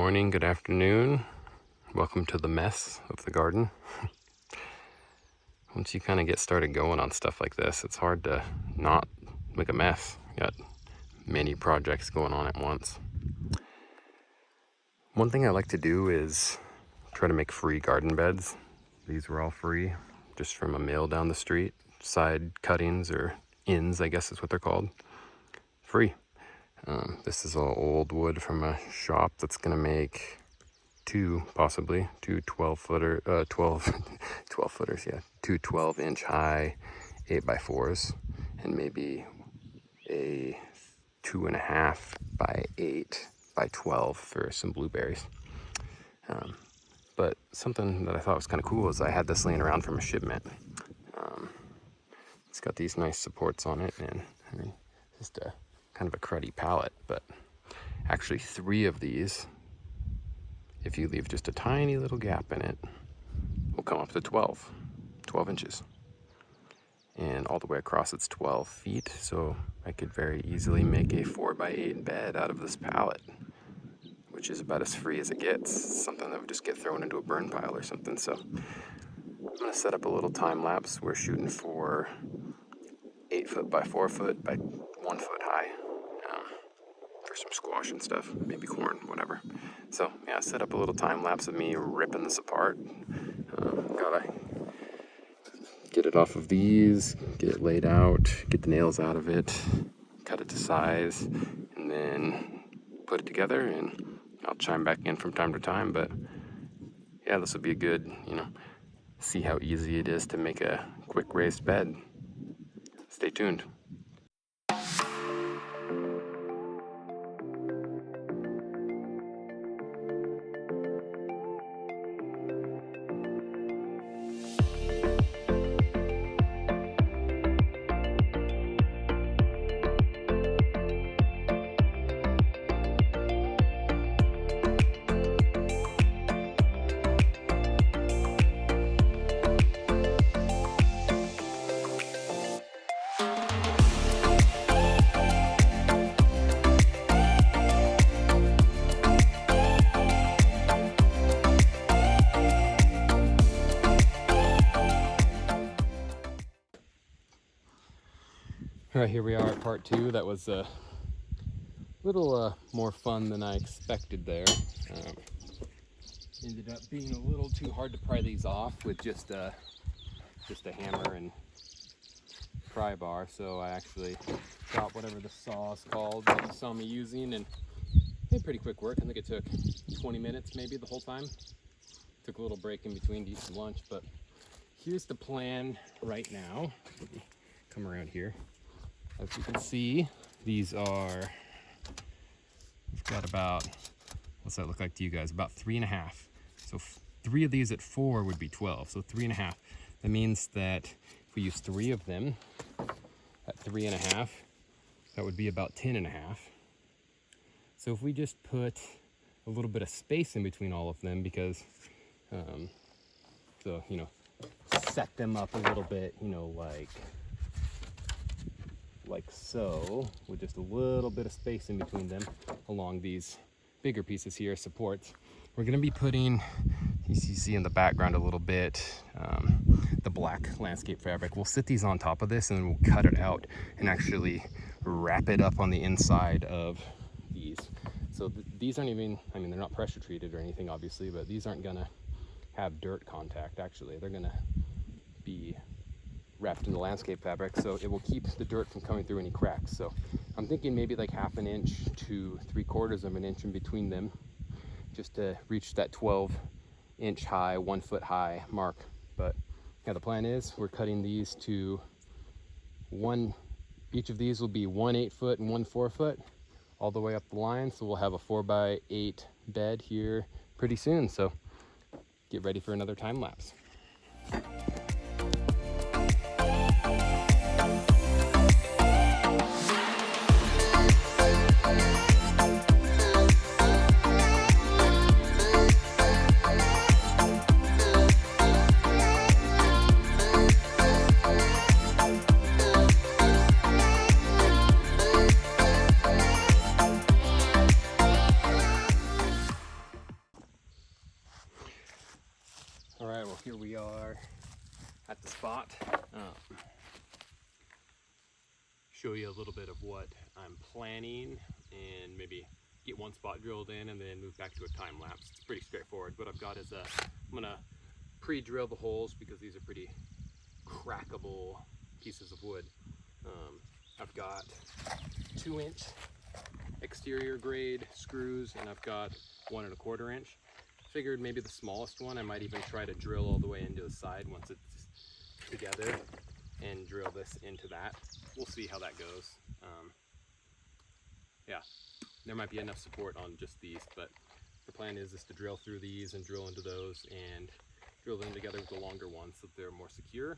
morning, good afternoon. Welcome to the mess of the garden. Once you kind of get started going on stuff like this, it's hard to not make a mess. You got many projects going on at once. One thing I like to do is try to make free garden beds. These were all free, just from a mill down the street. Side cuttings, or ins, I guess is what they're called. Free. This is all old wood from a shop that's gonna make possibly two 12 footers, yeah. Two 12-inch high 8x4s, and maybe a 2.5 by 8x12 for some blueberries. But something that I thought was kind of cool is I had this laying around from a shipment. It's got these nice supports on it, and I mean, just a kind of a cruddy pallet, but actually 3 of these, if you leave just a tiny little gap in it, will come up to 12 inches. And all the way across it's 12 feet, so I could very easily make a 4x8 bed out of this pallet, which is about as free as it gets. Something that would just get thrown into a burn pile or something. So I'm gonna set up a little time lapse. We're shooting for 8 foot by 4 foot by 1 foot high, for some squash and stuff, maybe corn, whatever. So yeah, set up a little time lapse of me ripping this apart. Gotta get it off of these, get it laid out, get the nails out of it, cut it to size, and then put it together, and I'll chime back in from time to time. But yeah, this will be a good, see how easy it is to make a quick raised bed. Stay tuned. All right, here we are at part 2. That was a little more fun than I expected there. Ended up being a little too hard to pry these off with just a hammer and pry bar. So I actually got whatever the saw is called that you saw me using, and made pretty quick work. I think it took 20 minutes maybe the whole time. Took a little break in between to eat some lunch, but here's the plan right now. Come around here. As you can see, these are, we've got about, what's that look like to you guys? About 3.5. So 3 of these at 4 would be 12, so 3.5. That means that if we use 3 of them at 3.5, that would be about 10.5. So if we just put a little bit of space in between all of them, because, set them up a little bit, like so, with just a little bit of space in between them along these bigger pieces here, supports. We're going to be putting, you see in the background a little bit, the black landscape fabric. We'll sit these on top of this, and then we'll cut it out and actually wrap it up on the inside of these. So these aren't even, they're not pressure treated or anything obviously, but these aren't going to have dirt contact. Actually, they're going to be wrapped in the landscape fabric, so it will keep the dirt from coming through any cracks. So I'm thinking maybe like 1/2 inch to 3/4 of an inch in between them, just to reach that 12-inch high, 1 foot high mark. But yeah, the plan is we're cutting these to each of these will be 1 8-foot and 1 4-foot all the way up the line. So we'll have a 4x8 bed here pretty soon. So get ready for another time lapse. right, well here we are at the spot. Show you a little bit of what I'm planning and maybe get one spot drilled in and then move back to a time lapse. It's pretty straightforward. What I've got is I'm gonna pre-drill the holes because these are pretty crackable pieces of wood. I've got 2-inch exterior grade screws and I've got 1 1/4 inch. Figured maybe the smallest one I might even try to drill all the way into the side once it's together and drill this into that. We'll see how that goes. Yeah, there might be enough support on just these, but the plan is to drill through these and drill into those and drill them together with the longer ones so that they're more secure.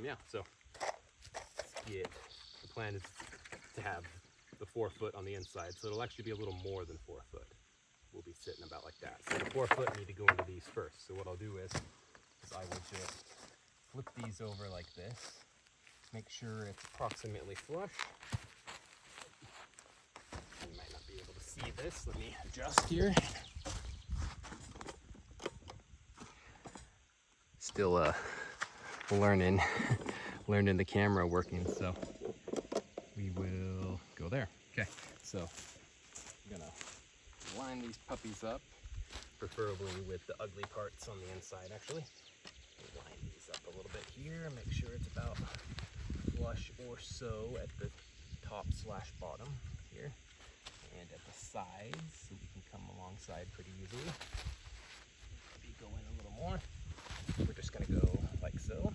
Yeah, so the plan is to have the 4 foot on the inside, so it'll actually be a little more than 4 foot. We'll be sitting about like that. So the 4 foot need to go into these first. So what I'll do is I will just flip these over like this, make sure it's approximately flush. You might not be able to see this. Let me adjust here. Still learning the camera working, so we will go there. Okay, so I'm gonna line these puppies up, preferably with the ugly parts on the inside actually. Line these up a little bit here, make sure it's about flush or so at the top / bottom here and at the sides so we can come alongside pretty easily. Maybe go in a little more. We're just gonna go like so.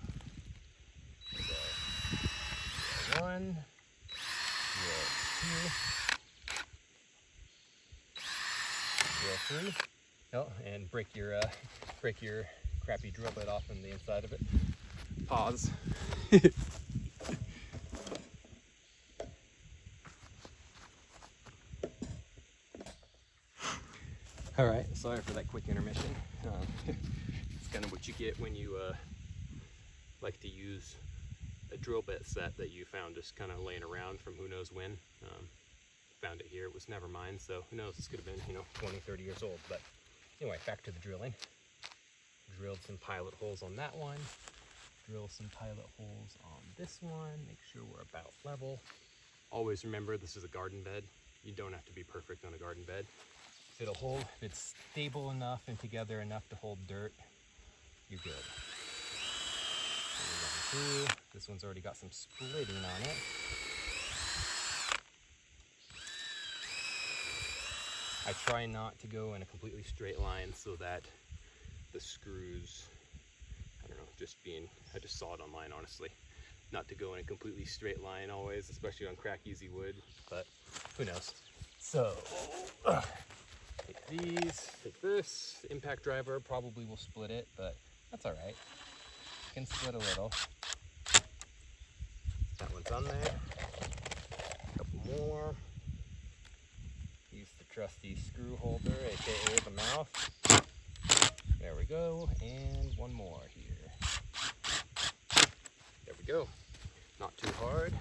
Drill 1, drill 2, drill 3. Oh, and break your crappy drill bit off from the inside of it. Pause. All right, sorry for that quick intermission. It's kind of what you get when you like to use a drill bit set that you found just kind of laying around from who knows when. Found it here, it was never mine, so who knows, this could have been, 20, 30 years old. But anyway, back to the drilling. Drilled some pilot holes on that one. Drill some pilot holes on this one. Make sure we're about level. Always remember, this is a garden bed. You don't have to be perfect on a garden bed. If it'll hold, if it's stable enough and together enough to hold dirt, you're good. This one's already got some splitting on it. I try not to go in a completely straight line so that the screws, I don't know, I just saw it online honestly, not to go in a completely straight line always, especially on crack easy wood, but who knows. So, take these, take this, impact driver probably will split it, but that's all right. Can split a little. That one's on there. A couple more. Use the trusty screw holder, aka the mouth. There we go, and one more here. There we go. Not too hard.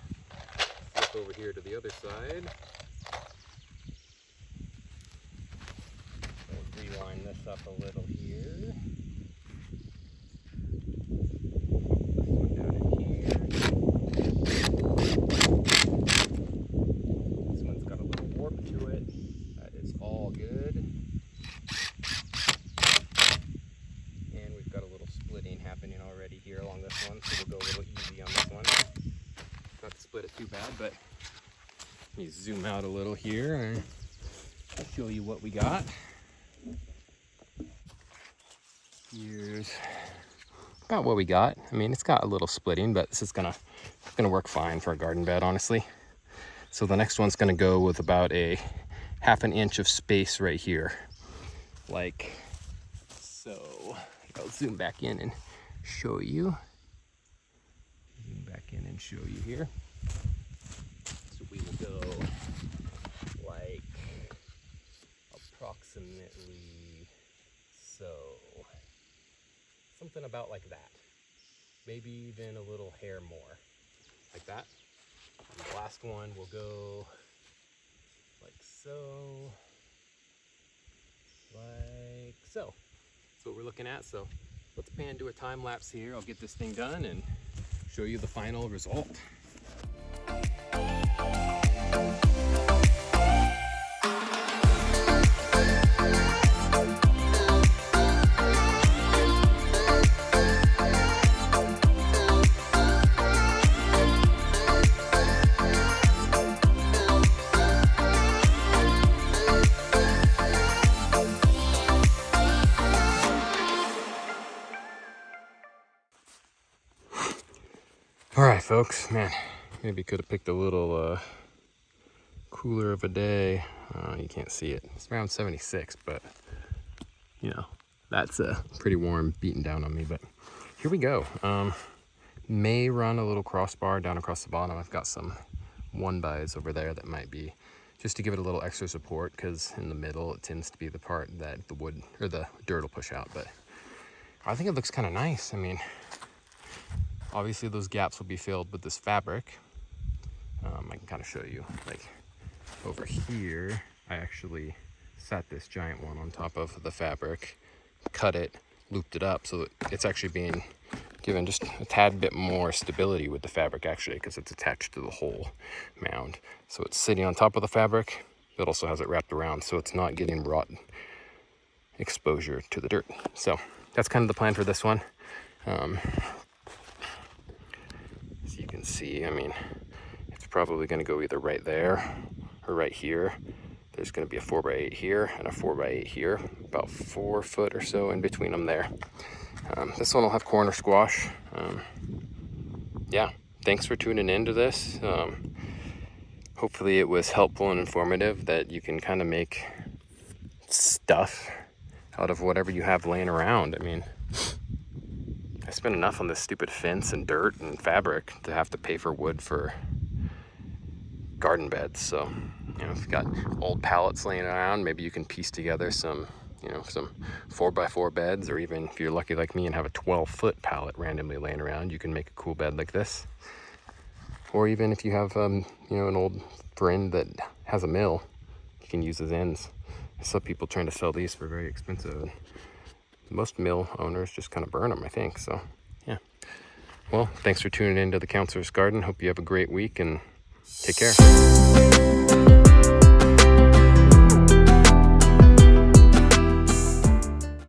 Flip over here to the other side. We'll reline this up a little here. Too bad, but let me zoom out a little here and show you what we got. Here's about what we got. I mean, it's got a little splitting, but this is gonna work fine for a garden bed, honestly. So the next one's gonna go with about a 1/2 inch of space right here, like so. I'll zoom back in and show you. Zoom back in and show you here. So we will go like approximately so. Something about like that. Maybe even a little hair more. Like that. And the last one will go like so. Like so. That's what we're looking at. So let's pan to a time lapse here. I'll get this thing done and show you the final result. All right, folks, man, maybe could have picked a little cooler of a day. You can't see it. It's around 76, but you know, that's pretty warm, beating down on me. But here we go. May run a little crossbar down across the bottom. I've got some 1-bys over there that might be just to give it a little extra support, because in the middle it tends to be the part that the wood or the dirt will push out. But I think it looks kind of nice. I mean, obviously those gaps will be filled with this fabric. I can kind of show you, like over here, I actually sat this giant one on top of the fabric, cut it, looped it up, so that it's actually being given just a tad bit more stability with the fabric, actually, because it's attached to the whole mound. So it's sitting on top of the fabric, but also has it wrapped around, so it's not getting rot exposure to the dirt. So that's kind of the plan for this one. As you can see, I mean, it's probably going to go either right there or right here. There's going to be a 4x8 here and a 4x8 here, about 4 foot or so in between them there. This one will have corner squash. Yeah, thanks for tuning into this. Hopefully it was helpful and informative, that you can kind of make stuff out of whatever you have laying around. I mean, I spent enough on this stupid fence and dirt and fabric to have to pay for wood for garden beds. So, you know, if you've got old pallets laying around, maybe you can piece together some, you know, some 4x4 beds, or even if you're lucky like me and have a 12-foot pallet randomly laying around, you can make a cool bed like this. Or even if you have, you know, an old friend that has a mill, you can use his ends. I saw people trying to sell these for very expensive. Most mill owners just kind of burn them, I think. So, yeah. Well, thanks for tuning into the Counselor's Garden. Hope you have a great week and take care.